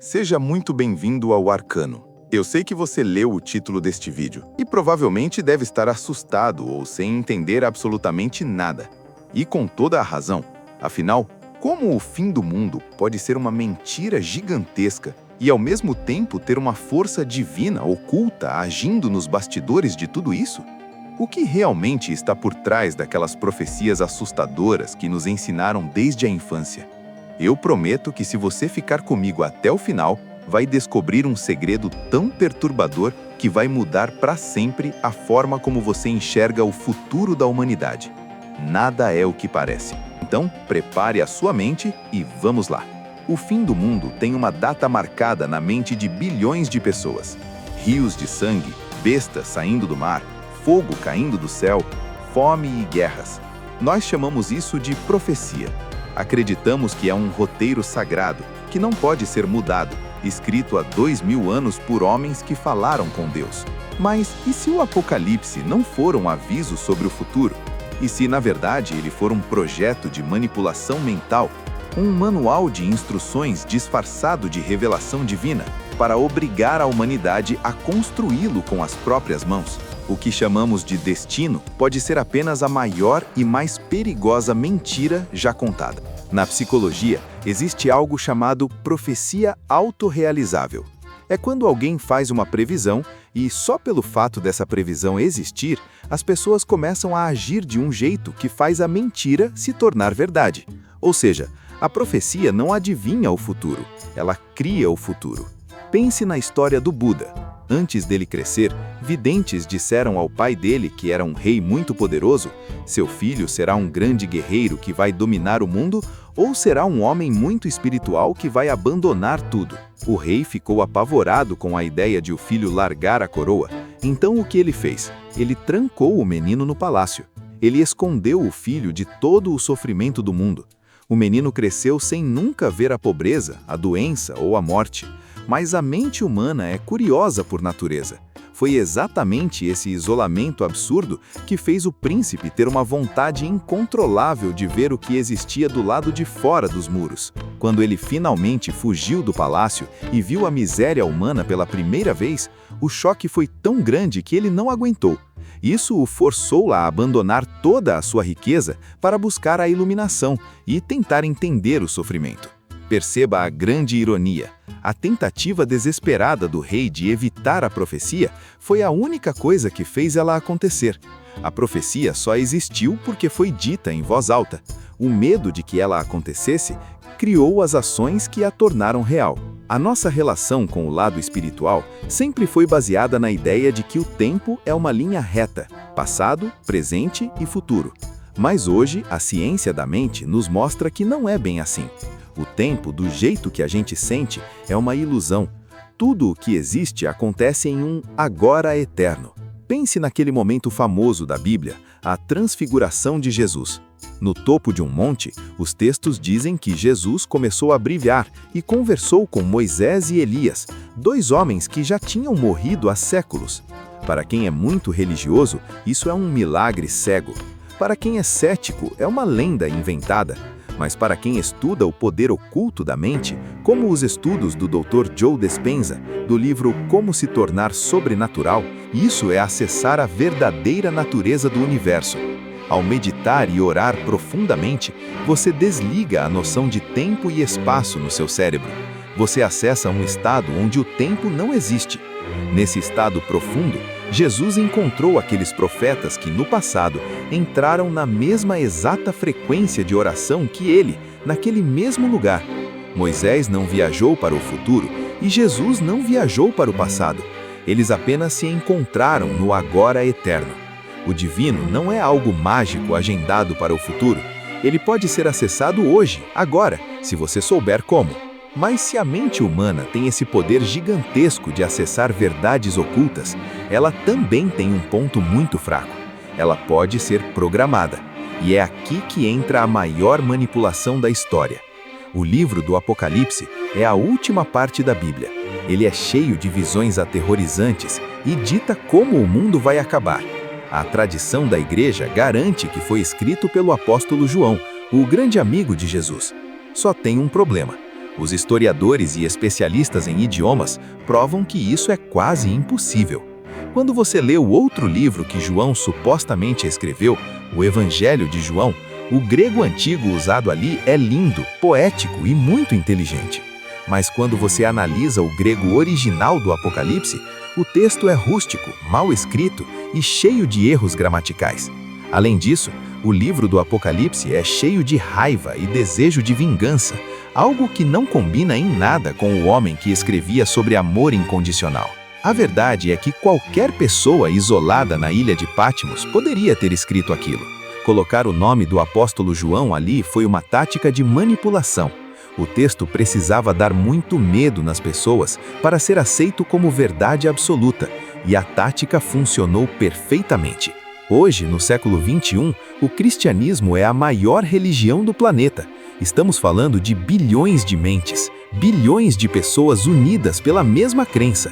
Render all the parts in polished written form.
Seja muito bem-vindo ao Arcano. Eu sei que você leu o título deste vídeo e provavelmente deve estar assustado ou sem entender absolutamente nada. E com toda a razão. Afinal, como o fim do mundo pode ser uma mentira gigantesca e ao mesmo tempo ter uma força divina oculta agindo nos bastidores de tudo isso? O que realmente está por trás daquelas profecias assustadoras que nos ensinaram desde a infância? Eu prometo que se você ficar comigo até o final, vai descobrir um segredo tão perturbador que vai mudar para sempre a forma como você enxerga o futuro da humanidade. Nada é o que parece. Então, prepare a sua mente e vamos lá. O fim do mundo tem uma data marcada na mente de bilhões de pessoas. Rios de sangue, bestas saindo do mar, fogo caindo do céu, fome e guerras. Nós chamamos isso de profecia. Acreditamos que é um roteiro sagrado, que não pode ser mudado, escrito há 2000 anos por homens que falaram com Deus. Mas e se o Apocalipse não for um aviso sobre o futuro? E se, na verdade, ele for um projeto de manipulação mental, um manual de instruções disfarçado de revelação divina, para obrigar a humanidade a construí-lo com as próprias mãos? O que chamamos de destino pode ser apenas a maior e mais perigosa mentira já contada. Na psicologia, existe algo chamado profecia autorrealizável. É quando alguém faz uma previsão e, só pelo fato dessa previsão existir, as pessoas começam a agir de um jeito que faz a mentira se tornar verdade. Ou seja, a profecia não adivinha o futuro, ela cria o futuro. Pense na história do Buda. Antes dele crescer, videntes disseram ao pai dele, que era um rei muito poderoso, seu filho será um grande guerreiro que vai dominar o mundo ou será um homem muito espiritual que vai abandonar tudo. O rei ficou apavorado com a ideia de o filho largar a coroa. Então o que ele fez? Ele trancou o menino no palácio. Ele escondeu o filho de todo o sofrimento do mundo. O menino cresceu sem nunca ver a pobreza, a doença ou a morte. Mas a mente humana é curiosa por natureza. Foi exatamente esse isolamento absurdo que fez o príncipe ter uma vontade incontrolável de ver o que existia do lado de fora dos muros. Quando ele finalmente fugiu do palácio e viu a miséria humana pela primeira vez, o choque foi tão grande que ele não aguentou. Isso o forçou a abandonar toda a sua riqueza para buscar a iluminação e tentar entender o sofrimento. Perceba a grande ironia. A tentativa desesperada do rei de evitar a profecia foi a única coisa que fez ela acontecer. A profecia só existiu porque foi dita em voz alta. O medo de que ela acontecesse criou as ações que a tornaram real. A nossa relação com o lado espiritual sempre foi baseada na ideia de que o tempo é uma linha reta, passado, presente e futuro. Mas hoje, a ciência da mente nos mostra que não é bem assim. O tempo, do jeito que a gente sente, é uma ilusão. Tudo o que existe acontece em um agora eterno. Pense naquele momento famoso da Bíblia, a transfiguração de Jesus. No topo de um monte, os textos dizem que Jesus começou a brilhar e conversou com Moisés e Elias, dois homens que já tinham morrido há séculos. Para quem é muito religioso, isso é um milagre cego. Para quem é cético, é uma lenda inventada. Mas para quem estuda o poder oculto da mente, como os estudos do Dr. Joe Dispenza, do livro Como se tornar sobrenatural, isso é acessar a verdadeira natureza do universo. Ao meditar e orar profundamente, você desliga a noção de tempo e espaço no seu cérebro. Você acessa um estado onde o tempo não existe. Nesse estado profundo, Jesus encontrou aqueles profetas que, no passado, entraram na mesma exata frequência de oração que ele, naquele mesmo lugar. Moisés não viajou para o futuro e Jesus não viajou para o passado. Eles apenas se encontraram no agora eterno. O divino não é algo mágico agendado para o futuro. Ele pode ser acessado hoje, agora, se você souber como. Mas se a mente humana tem esse poder gigantesco de acessar verdades ocultas, ela também tem um ponto muito fraco. Ela pode ser programada. E é aqui que entra a maior manipulação da história. O livro do Apocalipse é a última parte da Bíblia. Ele é cheio de visões aterrorizantes e dita como o mundo vai acabar. A tradição da igreja garante que foi escrito pelo apóstolo João, o grande amigo de Jesus. Só tem um problema. Os historiadores e especialistas em idiomas provam que isso é quase impossível. Quando você lê o outro livro que João supostamente escreveu, o Evangelho de João, o grego antigo usado ali é lindo, poético e muito inteligente. Mas quando você analisa o grego original do Apocalipse, o texto é rústico, mal escrito e cheio de erros gramaticais. Além disso, o livro do Apocalipse é cheio de raiva e desejo de vingança, algo que não combina em nada com o homem que escrevia sobre amor incondicional. A verdade é que qualquer pessoa isolada na ilha de Patmos poderia ter escrito aquilo. Colocar o nome do apóstolo João ali foi uma tática de manipulação. O texto precisava dar muito medo nas pessoas para ser aceito como verdade absoluta, e a tática funcionou perfeitamente. Hoje, no século XXI, o cristianismo é a maior religião do planeta. Estamos falando de bilhões de mentes, bilhões de pessoas unidas pela mesma crença.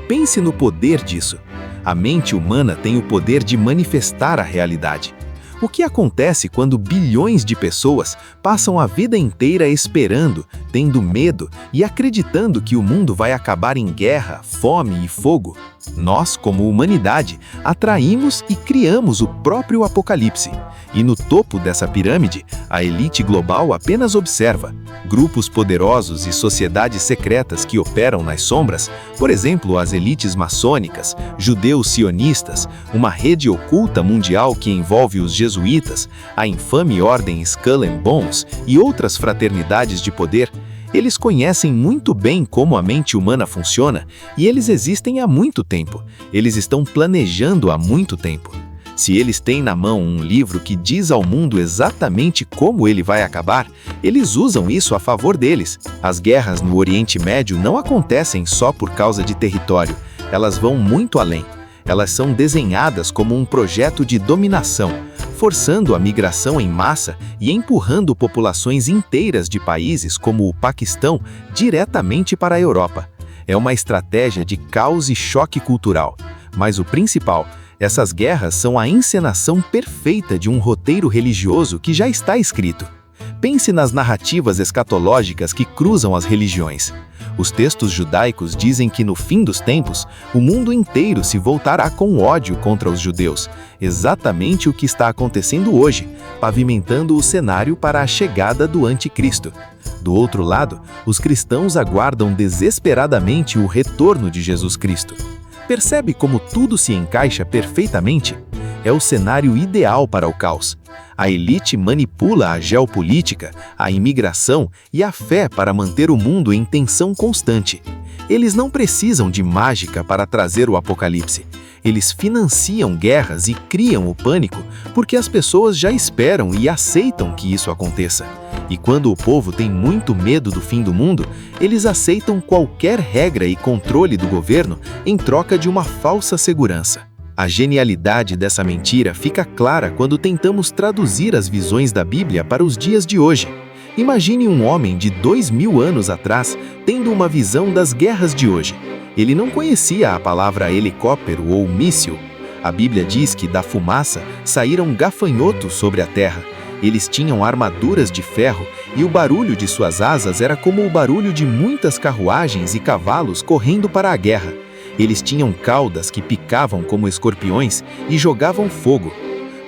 Pense no poder disso. A mente humana tem o poder de manifestar a realidade. O que acontece quando bilhões de pessoas passam a vida inteira esperando, tendo medo e acreditando que o mundo vai acabar em guerra, fome e fogo? Nós, como humanidade, atraímos e criamos o próprio apocalipse. E no topo dessa pirâmide, a elite global apenas observa. Grupos poderosos e sociedades secretas que operam nas sombras, por exemplo, as elites maçônicas, judeus sionistas, uma rede oculta mundial que envolve os jesuítas, a infame ordem Skull and Bones e outras fraternidades de poder, eles conhecem muito bem como a mente humana funciona e eles existem há muito tempo. Eles estão planejando há muito tempo. Se eles têm na mão um livro que diz ao mundo exatamente como ele vai acabar, eles usam isso a favor deles. As guerras no Oriente Médio não acontecem só por causa de território, elas vão muito além. Elas são desenhadas como um projeto de dominação, forçando a migração em massa e empurrando populações inteiras de países como o Paquistão diretamente para a Europa. É uma estratégia de caos e choque cultural. Mas o principal, essas guerras são a encenação perfeita de um roteiro religioso que já está escrito. Pense nas narrativas escatológicas que cruzam as religiões. Os textos judaicos dizem que no fim dos tempos, o mundo inteiro se voltará com ódio contra os judeus, exatamente o que está acontecendo hoje, pavimentando o cenário para a chegada do anticristo. Do outro lado, os cristãos aguardam desesperadamente o retorno de Jesus Cristo. Percebe como tudo se encaixa perfeitamente? É o cenário ideal para o caos. A elite manipula a geopolítica, a imigração e a fé para manter o mundo em tensão constante. Eles não precisam de mágica para trazer o apocalipse. Eles financiam guerras e criam o pânico porque as pessoas já esperam e aceitam que isso aconteça. E quando o povo tem muito medo do fim do mundo, eles aceitam qualquer regra e controle do governo em troca de uma falsa segurança. A genialidade dessa mentira fica clara quando tentamos traduzir as visões da Bíblia para os dias de hoje. Imagine um homem de 2000 anos atrás tendo uma visão das guerras de hoje. Ele não conhecia a palavra helicóptero ou míssil. A Bíblia diz que da fumaça saíram gafanhotos sobre a terra. Eles tinham armaduras de ferro e o barulho de suas asas era como o barulho de muitas carruagens e cavalos correndo para a guerra. Eles tinham caudas que picavam como escorpiões e jogavam fogo.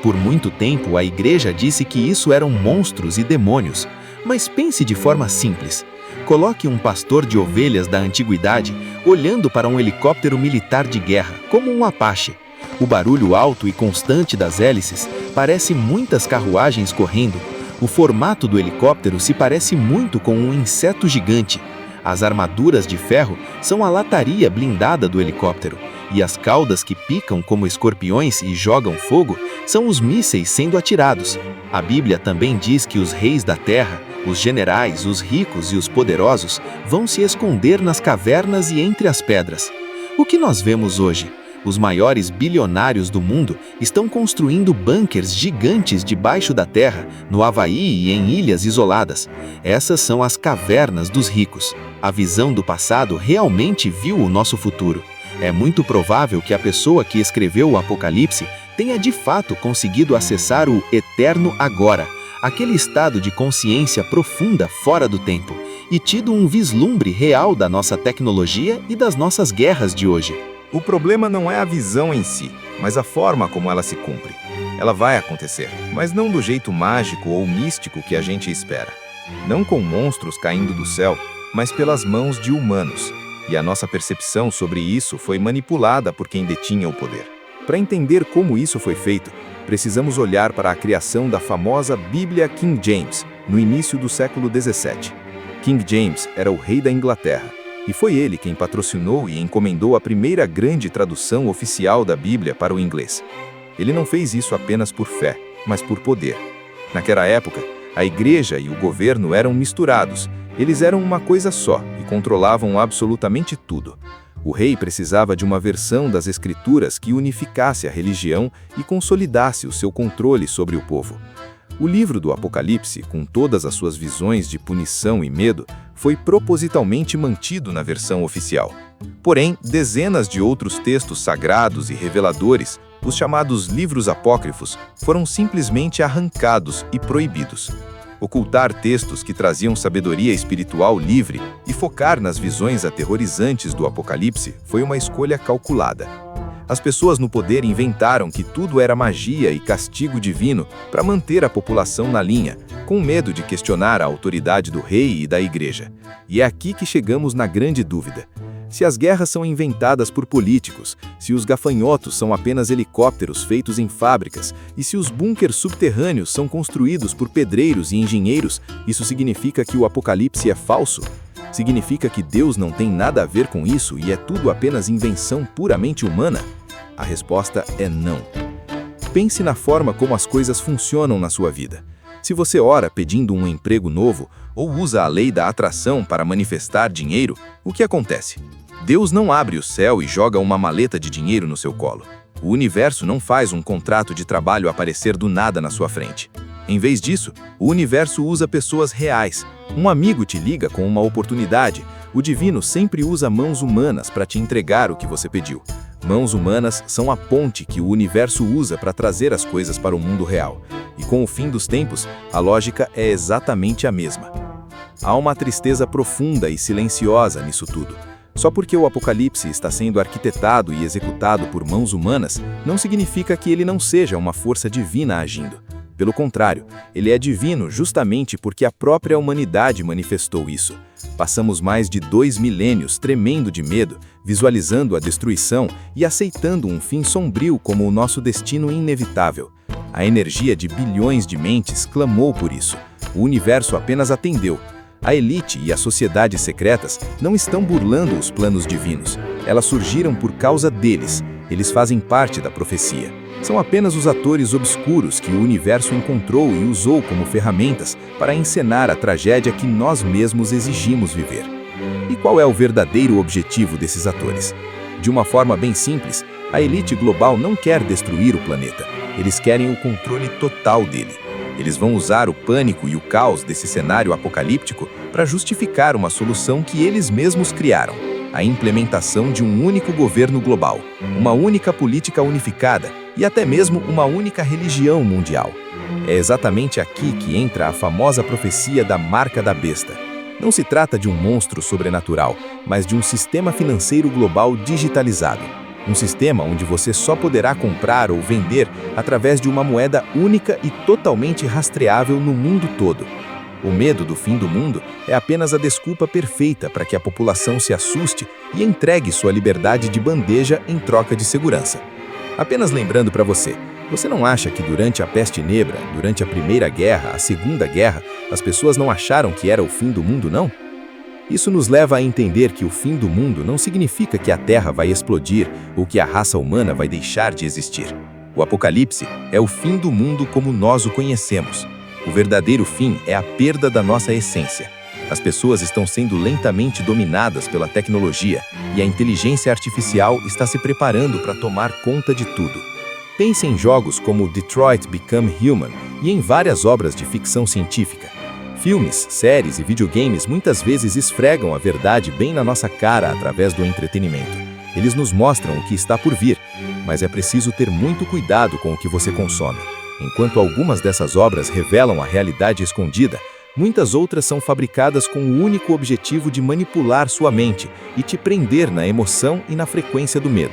Por muito tempo, a igreja disse que isso eram monstros e demônios. Mas pense de forma simples. Coloque um pastor de ovelhas da antiguidade olhando para um helicóptero militar de guerra, como um Apache. O barulho alto e constante das hélices parece muitas carruagens correndo. O formato do helicóptero se parece muito com um inseto gigante. As armaduras de ferro são a lataria blindada do helicóptero, e as caudas que picam como escorpiões e jogam fogo são os mísseis sendo atirados. A Bíblia também diz que os reis da terra, os generais, os ricos e os poderosos vão se esconder nas cavernas e entre as pedras. O que nós vemos hoje? Os maiores bilionários do mundo estão construindo bunkers gigantes debaixo da terra, no Havaí e em ilhas isoladas. Essas são as cavernas dos ricos. A visão do passado realmente viu o nosso futuro. É muito provável que a pessoa que escreveu o Apocalipse tenha de fato conseguido acessar o eterno agora, aquele estado de consciência profunda fora do tempo, e tido um vislumbre real da nossa tecnologia e das nossas guerras de hoje. O problema não é a visão em si, mas a forma como ela se cumpre. Ela vai acontecer, mas não do jeito mágico ou místico que a gente espera. Não com monstros caindo do céu, mas pelas mãos de humanos. E a nossa percepção sobre isso foi manipulada por quem detinha o poder. Para entender como isso foi feito, precisamos olhar para a criação da famosa Bíblia King James, no início do século XVII. King James era o rei da Inglaterra, e foi ele quem patrocinou e encomendou a primeira grande tradução oficial da Bíblia para o inglês. Ele não fez isso apenas por fé, mas por poder. Naquela época, a igreja e o governo eram misturados. Eles eram uma coisa só e controlavam absolutamente tudo. O rei precisava de uma versão das Escrituras que unificasse a religião e consolidasse o seu controle sobre o povo. O livro do Apocalipse, com todas as suas visões de punição e medo, foi propositalmente mantido na versão oficial. Porém, dezenas de outros textos sagrados e reveladores, os chamados livros apócrifos, foram simplesmente arrancados e proibidos. Ocultar textos que traziam sabedoria espiritual livre e focar nas visões aterrorizantes do Apocalipse foi uma escolha calculada. As pessoas no poder inventaram que tudo era magia e castigo divino para manter a população na linha, com medo de questionar a autoridade do rei e da igreja. E é aqui que chegamos na grande dúvida. Se as guerras são inventadas por políticos, se os gafanhotos são apenas helicópteros feitos em fábricas, e se os bunkers subterrâneos são construídos por pedreiros e engenheiros, isso significa que o Apocalipse é falso? Significa que Deus não tem nada a ver com isso e é tudo apenas invenção puramente humana? A resposta é não. Pense na forma como as coisas funcionam na sua vida. Se você ora pedindo um emprego novo ou usa a lei da atração para manifestar dinheiro, o que acontece? Deus não abre o céu e joga uma maleta de dinheiro no seu colo. O universo não faz um contrato de trabalho aparecer do nada na sua frente. Em vez disso, o universo usa pessoas reais. Um amigo te liga com uma oportunidade. O divino sempre usa mãos humanas para te entregar o que você pediu. Mãos humanas são a ponte que o universo usa para trazer as coisas para o mundo real. E com o fim dos tempos, a lógica é exatamente a mesma. Há uma tristeza profunda e silenciosa nisso tudo. Só porque o Apocalipse está sendo arquitetado e executado por mãos humanas, não significa que ele não seja uma força divina agindo. Pelo contrário, ele é divino justamente porque a própria humanidade manifestou isso. Passamos mais de 2 milênios tremendo de medo, visualizando a destruição e aceitando um fim sombrio como o nosso destino inevitável. A energia de bilhões de mentes clamou por isso. O universo apenas atendeu. A elite e as sociedades secretas não estão burlando os planos divinos. Elas surgiram por causa deles. Eles fazem parte da profecia. São apenas os atores obscuros que o universo encontrou e usou como ferramentas para encenar a tragédia que nós mesmos exigimos viver. E qual é o verdadeiro objetivo desses atores? De uma forma bem simples, a elite global não quer destruir o planeta. Eles querem o controle total dele. Eles vão usar o pânico e o caos desse cenário apocalíptico para justificar uma solução que eles mesmos criaram: a implementação de um único governo global, uma única política unificada e até mesmo uma única religião mundial. É exatamente aqui que entra a famosa profecia da marca da besta. Não se trata de um monstro sobrenatural, mas de um sistema financeiro global digitalizado. Um sistema onde você só poderá comprar ou vender através de uma moeda única e totalmente rastreável no mundo todo. O medo do fim do mundo é apenas a desculpa perfeita para que a população se assuste e entregue sua liberdade de bandeja em troca de segurança. Apenas lembrando para você, você não acha que durante a peste negra, durante a Primeira Guerra, a Segunda Guerra, as pessoas não acharam que era o fim do mundo, não? Isso nos leva a entender que o fim do mundo não significa que a Terra vai explodir ou que a raça humana vai deixar de existir. O Apocalipse é o fim do mundo como nós o conhecemos. O verdadeiro fim é a perda da nossa essência. As pessoas estão sendo lentamente dominadas pela tecnologia e a inteligência artificial está se preparando para tomar conta de tudo. Pense em jogos como Detroit Become Human e em várias obras de ficção científica. Filmes, séries e videogames muitas vezes esfregam a verdade bem na nossa cara através do entretenimento. Eles nos mostram o que está por vir, mas é preciso ter muito cuidado com o que você consome. Enquanto algumas dessas obras revelam a realidade escondida, Muitas outras são fabricadas com o único objetivo de manipular sua mente e te prender na emoção e na frequência do medo.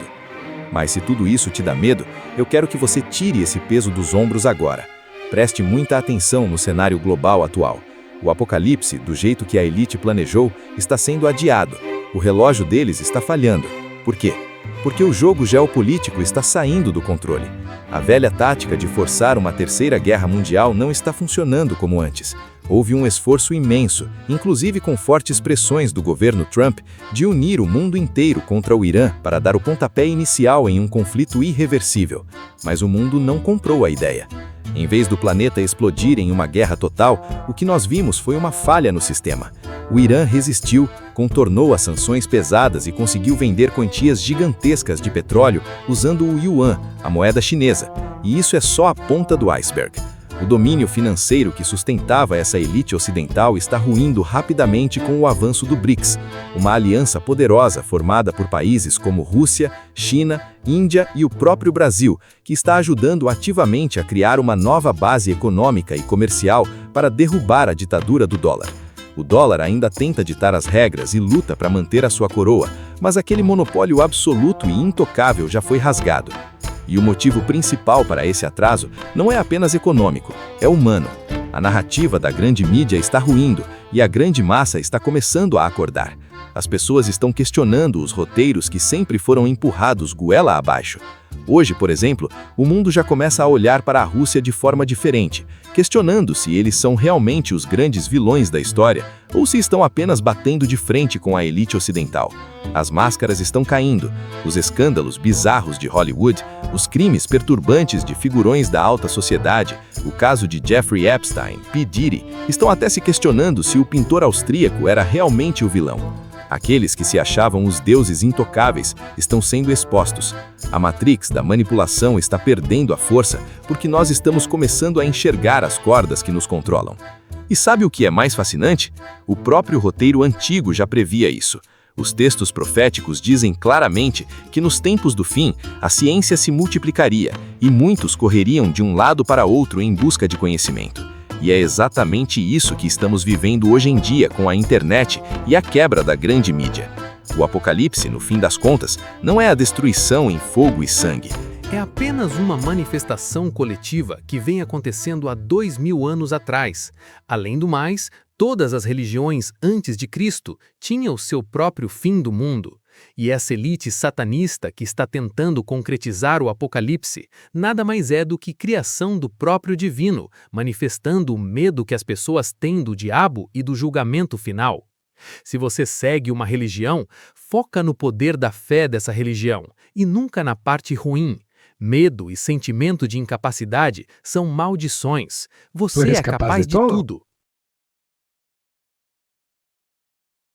Mas se tudo isso te dá medo, eu quero que você tire esse peso dos ombros agora. Preste muita atenção no cenário global atual. O apocalipse, do jeito que a elite planejou, está sendo adiado. O relógio deles está falhando. Por quê? Porque o jogo geopolítico está saindo do controle. A velha tática de forçar uma terceira guerra mundial não está funcionando como antes. Houve um esforço imenso, inclusive com fortes pressões do governo Trump, de unir o mundo inteiro contra o Irã para dar o pontapé inicial em um conflito irreversível. Mas o mundo não comprou a ideia. Em vez do planeta explodir em uma guerra total, o que nós vimos foi uma falha no sistema. O Irã resistiu, contornou as sanções pesadas e conseguiu vender quantias gigantescas de petróleo usando o yuan, a moeda chinesa. E isso é só a ponta do iceberg. O domínio financeiro que sustentava essa elite ocidental está ruindo rapidamente com o avanço do BRICS, uma aliança poderosa formada por países como Rússia, China, Índia e o próprio Brasil, que está ajudando ativamente a criar uma nova base econômica e comercial para derrubar a ditadura do dólar. O dólar ainda tenta ditar as regras e luta para manter a sua coroa, mas aquele monopólio absoluto e intocável já foi rasgado. E o motivo principal para esse atraso não é apenas econômico, é humano. A narrativa da grande mídia está ruindo e a grande massa está começando a acordar. As pessoas estão questionando os roteiros que sempre foram empurrados goela abaixo. Hoje, por exemplo, o mundo já começa a olhar para a Rússia de forma diferente, questionando se eles são realmente os grandes vilões da história ou se estão apenas batendo de frente com a elite ocidental. As máscaras estão caindo, os escândalos bizarros de Hollywood, os crimes perturbantes de figurões da alta sociedade, o caso de Jeffrey Epstein, P. Diddy, estão até se questionando se o pintor austríaco era realmente o vilão. Aqueles que se achavam os deuses intocáveis estão sendo expostos. A Matrix da manipulação está perdendo a força porque nós estamos começando a enxergar as cordas que nos controlam. E sabe o que é mais fascinante? O próprio roteiro antigo já previa isso. Os textos proféticos dizem claramente que nos tempos do fim, a ciência se multiplicaria e muitos correriam de um lado para outro em busca de conhecimento. E é exatamente isso que estamos vivendo hoje em dia com a internet e a quebra da grande mídia. O apocalipse, no fim das contas, não é a destruição em fogo e sangue. É apenas uma manifestação coletiva que vem acontecendo há 2000 anos atrás. Além do mais, todas as religiões antes de Cristo tinham o seu próprio fim do mundo. E essa elite satanista que está tentando concretizar o apocalipse nada mais é do que criação do próprio divino, manifestando o medo que as pessoas têm do diabo e do julgamento final. Se você segue uma religião, foca no poder da fé dessa religião e nunca na parte ruim. Medo e sentimento de incapacidade são maldições. Você é capaz de tudo.